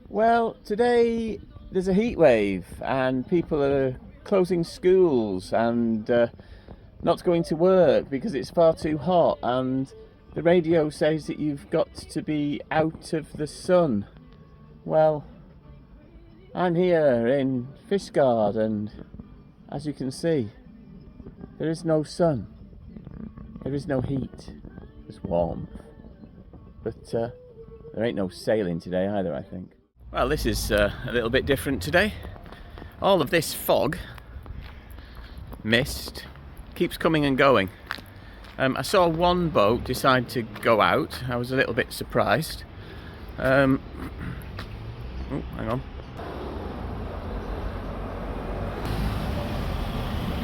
Well, today there's a heat wave and people are closing schools and not going to work because it's far too hot, and the radio says that you've got to be out of the sun. Well, I'm here in Fishguard and as you can see, there is no sun, there is no heat, it's warm, but there ain't no sailing today either, I think. Well, this is a little bit different today. All of this fog, mist, keeps coming and going. I saw one boat decide to go out. I was a little bit surprised. Oh, hang on.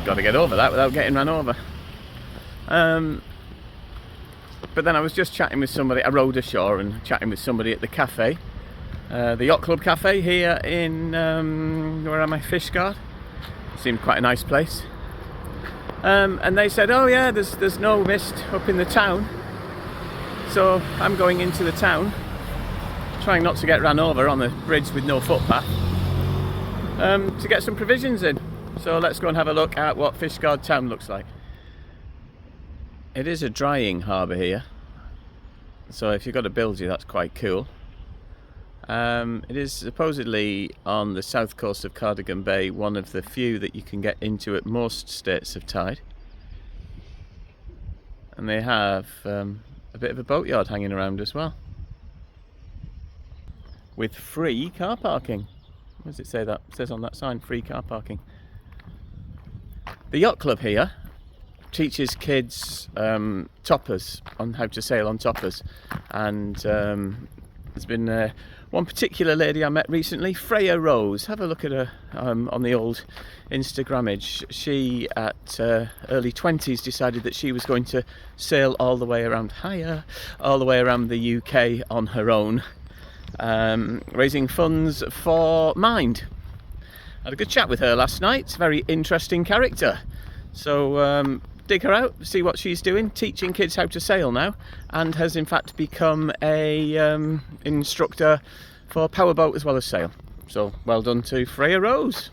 Got to get over that without getting run over. But then I was just chatting with somebody. I rowed ashore and chatting with somebody at the cafe. The Yacht Club Cafe here in, where am I, Fishguard. Seemed quite a nice place. And they said, oh yeah, there's no mist up in the town. So I'm going into the town, trying not to get ran over on the bridge with no footpath, to get some provisions in. So let's go and have a look at what Fishguard town looks like. It is a drying harbour here. So if you've got a bilgy, that's quite cool. It is supposedly on the south coast of Cardigan Bay, one of the few that you can get into at most states of tide. And they have a bit of a boatyard hanging around as well, with free car parking. What does it say that? It says on that sign, free car parking. The yacht club here teaches kids toppers, on how to sail on toppers, and there's been one particular lady I met recently, Freya Rose. Have a look at her on the old Instagrammage. She, at early 20s, decided that she was going to sail all the way around all the way around the UK on her own, raising funds for Mind. I had a good chat with her last night. Very interesting character. So dig her out, see what she's doing, teaching kids how to sail now, and has in fact become a instructor for powerboat as well as sail. So well done to Freya Rose.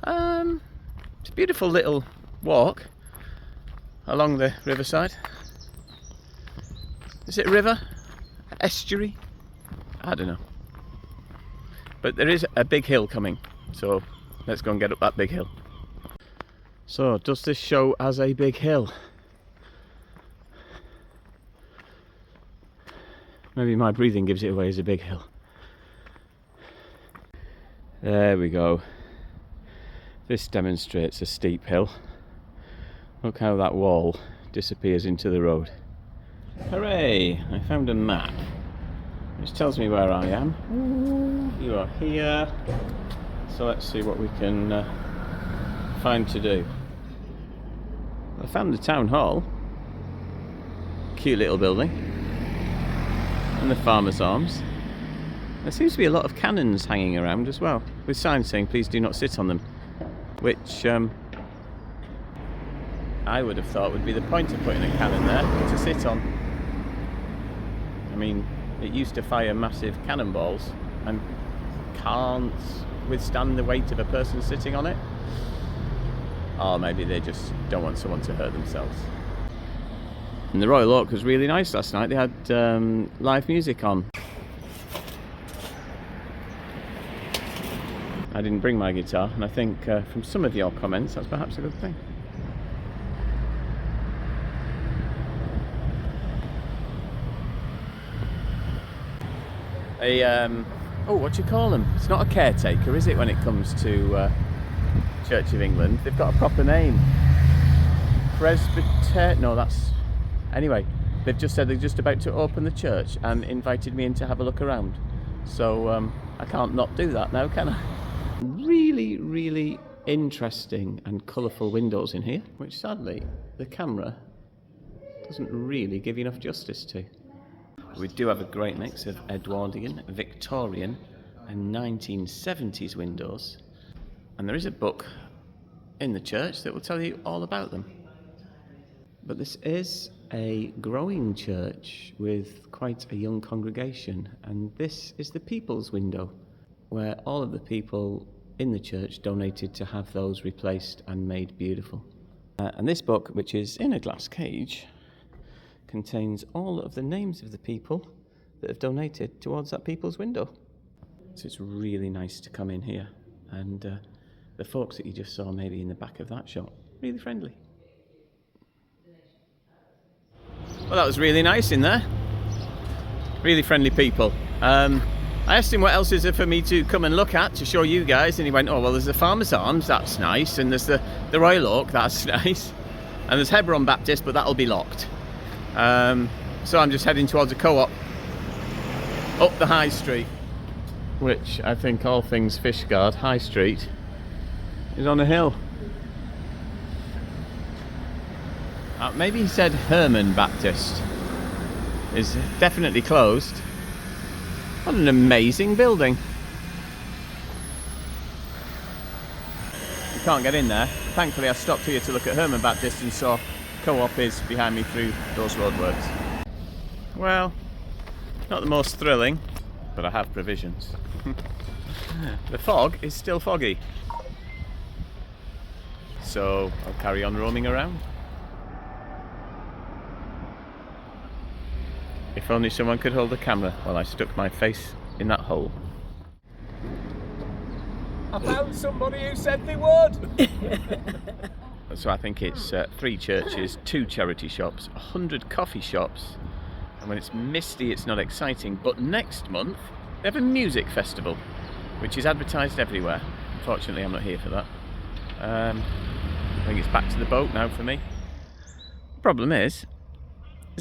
It's a beautiful little walk along the riverside. Is it a river? Estuary? I don't know. But there is a big hill coming, so let's go and get up that big hill. So, does this show as a big hill? Maybe my breathing gives it away as a big hill. There we go. This demonstrates a steep hill. Look how that wall disappears into the road. Hooray! I found a map which tells me where I am. You are here. So let's see what we can find to do. I found the town hall, cute little building, and the Farmer's Arms. There seems to be a lot of cannons hanging around as well, with signs saying please do not sit on them, which I would have thought would be the point of putting a cannon there, to sit on. I mean, it used to fire massive cannonballs and can't withstand the weight of a person sitting on it. Or maybe they just don't want someone to hurt themselves. And the Royal Oak was really nice last night. They had live music on. I didn't bring my guitar, and I think from some of your comments that's perhaps a good thing. Oh, what do you call them? It's not a caretaker, is it, when it comes to Church of England? They've got a proper name. No, that's... Anyway, they've just said they're just about to open the church and invited me in to have a look around. So I can't not do that now, can I? Really, really interesting and colourful windows in here, which sadly the camera doesn't really give enough justice to. We do have a great mix of Edwardian, Victorian and 1970s windows. And there is a book in the church that will tell you all about them. But this is a growing church with quite a young congregation, and this is the people's window, where all of the people in the church donated to have those replaced and made beautiful. And this book, which is in a glass cage, contains all of the names of the people that have donated towards that people's window. So it's really nice to come in here, and the folks that you just saw maybe in the back of that shop, really friendly. Well, that was really nice in there. Really friendly people. I asked him what else is there for me to come and look at to show you guys, and he went, oh well, there's the Farmer's Arms, that's nice, and there's the Royal Oak, that's nice, and there's Hebron Baptist, but that'll be locked. So I'm just heading towards a co-op up the High Street, which I think all things Fishguard High Street is on a hill. Maybe he said Herman Baptist is definitely closed. What an amazing building. You can't get in there. Thankfully I stopped here to look at Herman Baptist and saw Co-op is behind me through those roadworks. Well, not the most thrilling, but I have provisions. The fog is still foggy, so I'll carry on roaming around. If only someone could hold the camera while I stuck my face in that hole. I found somebody who said they would! So I think it's 3 churches, 2 charity shops, 100 coffee shops, and when it's misty it's not exciting, but next month they have a music festival, which is advertised everywhere. Unfortunately I'm not here for that. I think it's back to the boat now for me. The problem is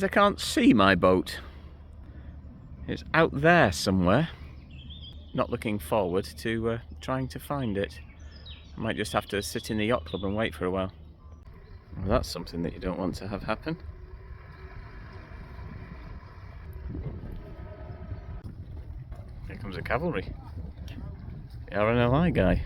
I can't see my boat. It's out there somewhere. Not looking forward to trying to find it. I might just have to sit in the yacht club and wait for a while. Well, that's something that you don't want to have happen. Here comes a cavalry. The RNLI guy.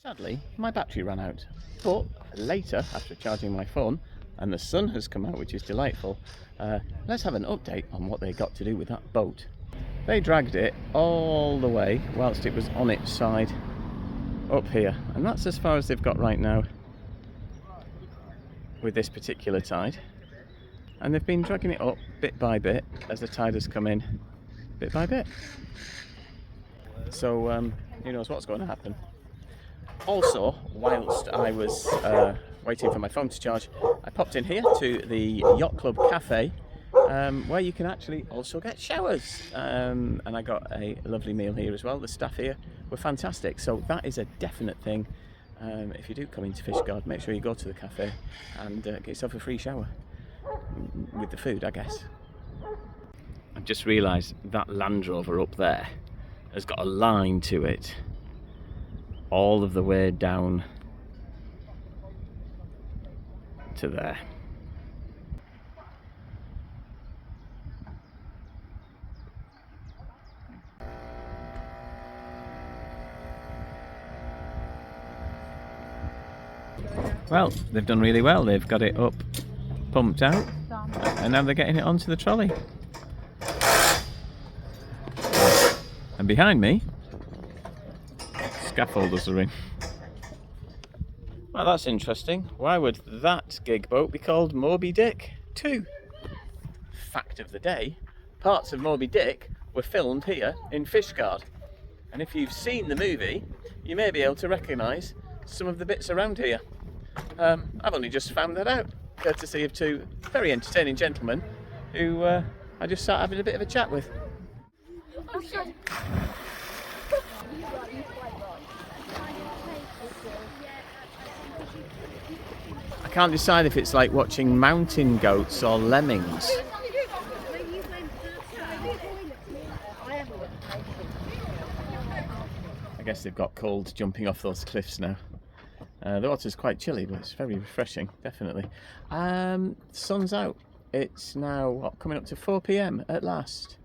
Sadly, my battery ran out, but later, after charging my phone, and the sun has come out, which is delightful, let's have an update on what they got to do with that boat. They dragged it all the way whilst it was on its side up here, and that's as far as they've got right now with this particular tide. And they've been dragging it up bit by bit as the tide has come in, bit by bit. So who knows what's going to happen. Also, whilst I was waiting for my phone to charge, I popped in here to the Yacht Club Cafe, where you can actually also get showers, and I got a lovely meal here as well. The staff here were fantastic, so that is a definite thing. If you do come into Fishguard, make sure you go to the cafe and get yourself a free shower with the food, I guess. I've just realised that Land Rover up there has got a line to it all of the way down to there. Well, they've done really well. They've got it up, pumped out, and now they're getting it onto the trolley. And behind me, scaffolders are in. Well, that's interesting. Why would that gig boat be called Moby Dick 2? Fact of the day, parts of Moby Dick were filmed here in Fishguard. And if you've seen the movie, you may be able to recognise some of the bits around here. I've only just found that out, courtesy of two very entertaining gentlemen who I just sat having a bit of a chat with. I can't decide if it's like watching mountain goats or lemmings. I guess they've got cold jumping off those cliffs now. The water's quite chilly, but it's very refreshing, definitely. Sun's out. It's now coming up to 4 p.m. at last.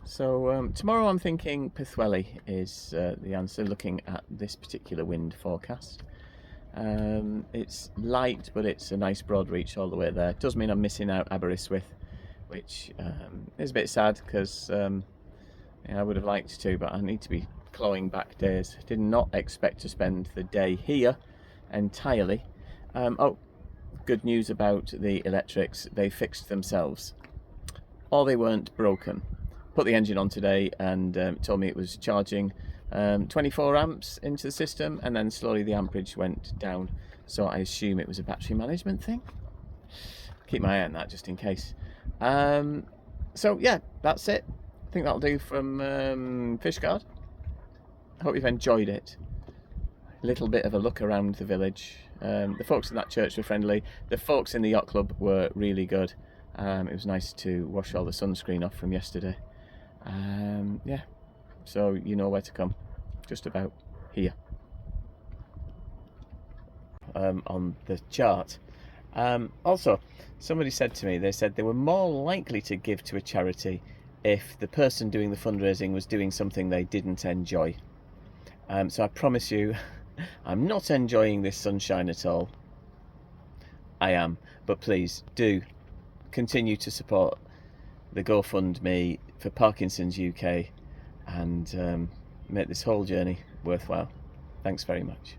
So tomorrow I'm thinking Pithwelly is the answer, looking at this particular wind forecast. It's light, but it's a nice broad reach all the way there. It does mean I'm missing out Aberystwyth, which is a bit sad because I would have liked to, but I need to be clawing back days. Did not expect to spend the day here entirely. Oh, good news about the electrics. They fixed themselves, or they weren't broken. Put the engine on today and told me it was charging 24 amps into the system, and then slowly the amperage went down, so I assume it was a battery management thing. Keep my eye on that just in case. So yeah, that's it. I think that'll do from Fishguard. I hope you've enjoyed it. A little bit of a look around the village. The folks in that church were friendly. The folks in the yacht club were really good. It was nice to wash all the sunscreen off from yesterday. Yeah, so you know where to come. Just about here. On the chart. Also, somebody said to me, they said they were more likely to give to a charity if the person doing the fundraising was doing something they didn't enjoy. So I promise you, I'm not enjoying this sunshine at all. I am, but please do continue to support the GoFundMe for Parkinson's UK and make this whole journey worthwhile. Thanks very much.